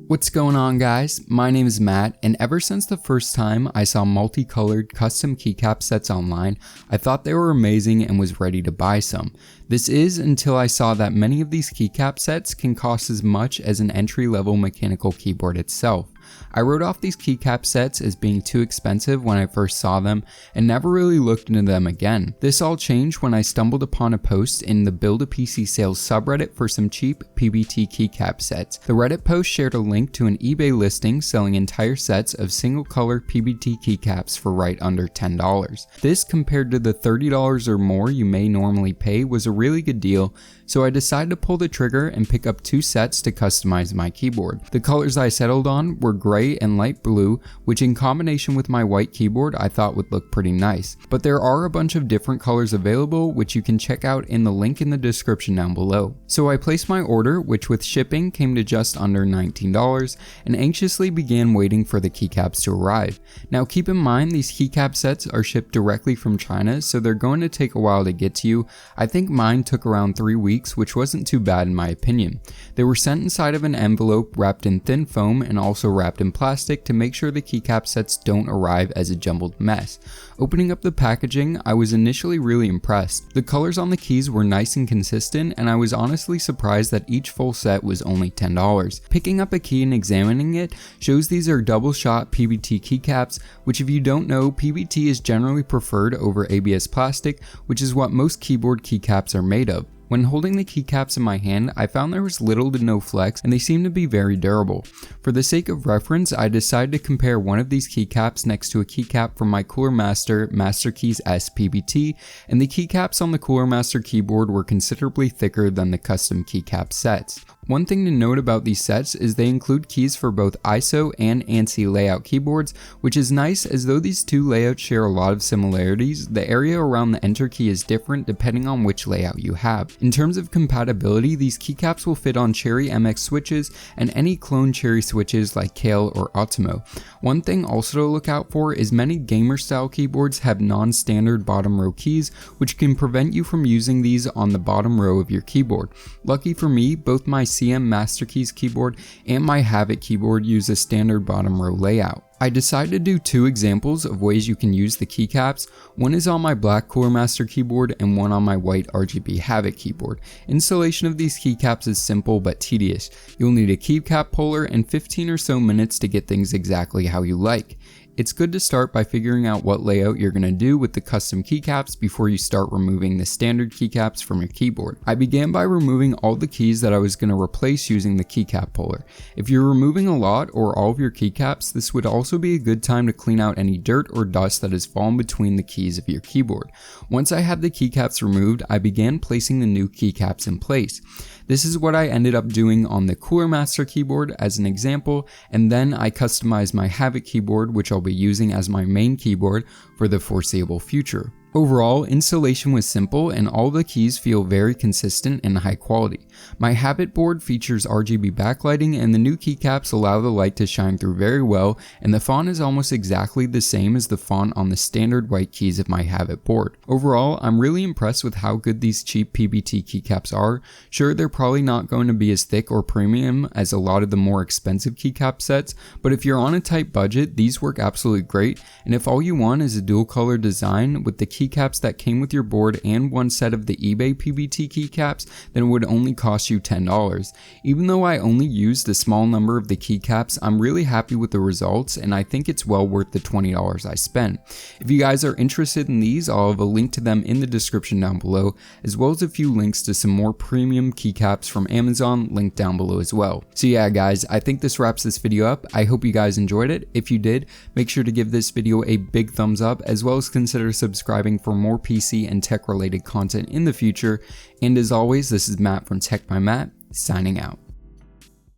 What's going on, guys? My name is Matt, and ever since the first time I saw multicolored custom keycap sets online, I thought they were amazing and was ready to buy some. This is until I saw that many of these keycap sets can cost as much as an entry-level mechanical keyboard itself. I wrote off these keycap sets as being too expensive when I first saw them and never really looked into them again. This all changed when I stumbled upon a post in the Build a PC Sales subreddit for some cheap PBT keycap sets. The Reddit post shared a link to an eBay listing selling entire sets of single color PBT keycaps for right under $10. This, compared to the $30 or more you may normally pay, was a really good deal, so I decided to pull the trigger and pick up 2 sets to customize my keyboard. The colors I settled on were gray and light blue, which in combination with my white keyboard I thought would look pretty nice. But there are a bunch of different colors available, which you can check out in the link in the description down below. So I placed my order, which with shipping came to just under $19, and anxiously began waiting for the keycaps to arrive. Now keep in mind, these keycap sets are shipped directly from China, so they're going to take a while to get to you. I think mine took around 3 weeks, which wasn't too bad in my opinion. They were sent inside of an envelope wrapped in thin foam and also wrapped in plastic to make sure the keycap sets don't arrive as a jumbled mess. Opening up the packaging, I was initially really impressed. The colors on the keys were nice and consistent, and I was honestly surprised that each full set was only $10. Picking up a key and examining it shows these are double shot PBT keycaps, which if you don't know, PBT is generally preferred over ABS plastic, which is what most keyboard keycaps are made of. When holding the keycaps in my hand, I found there was little to no flex and they seemed to be very durable. For the sake of reference, I decided to compare one of these keycaps next to a keycap from my Cooler Master Master Keys S PBT, and the keycaps on the Cooler Master keyboard were considerably thicker than the custom keycap sets. One thing to note about these sets is they include keys for both ISO and ANSI layout keyboards, which is nice as though these two layouts share a lot of similarities. The area around the enter key is different depending on which layout you have. In terms of compatibility, these keycaps will fit on Cherry MX switches and any clone Cherry switches like Kale or Optimo. One thing also to look out for is many gamer style keyboards have non-standard bottom row keys, which can prevent you from using these on the bottom row of your keyboard. Lucky for me, both my CM Master Keys keyboard and my Havoc keyboard use a standard bottom row layout. I decided to do 2 examples of ways you can use the keycaps. One is on my black Cooler Master keyboard and one on my white RGB Havoc keyboard. Installation of these keycaps is simple but tedious. You'll need a keycap puller and 15 or so minutes to get things exactly how you like. It's good to start by figuring out what layout you're going to do with the custom keycaps before you start removing the standard keycaps from your keyboard. I began by removing all the keys that I was going to replace using the keycap puller. If you're removing a lot or all of your keycaps, this would also be a good time to clean out any dirt or dust that has fallen between the keys of your keyboard. Once I had the keycaps removed, I began placing the new keycaps in place. This is what I ended up doing on the Cooler Master keyboard as an example, and then I customized my Havoc keyboard, which I'll be using as my main keyboard for the foreseeable future. Overall, installation was simple and all the keys feel very consistent and high quality. My Habit board features RGB backlighting and the new keycaps allow the light to shine through very well, and the font is almost exactly the same as the font on the standard white keys of my Habit board. Overall, I'm really impressed with how good these cheap PBT keycaps are. Sure, they're probably not going to be as thick or premium as a lot of the more expensive keycap sets, but if you're on a tight budget, these work absolutely great, and if all you want is a dual color design with the keycaps that came with your board and one set of the eBay PBT keycaps, then it would only cost you $10. Even though I only used a small number of the keycaps, I'm really happy with the results and I think it's well worth the $20 I spent. If you guys are interested in these, I'll have a link to them in the description down below, as well as a few links to some more premium keycaps from Amazon linked down below as well. So yeah guys, I think this wraps this video up. I hope you guys enjoyed it. If you did, make sure to give this video a big thumbs up, as well as consider subscribing for more PC and tech related content in the future. And as always, this is Matt from Tech by Matt, signing out.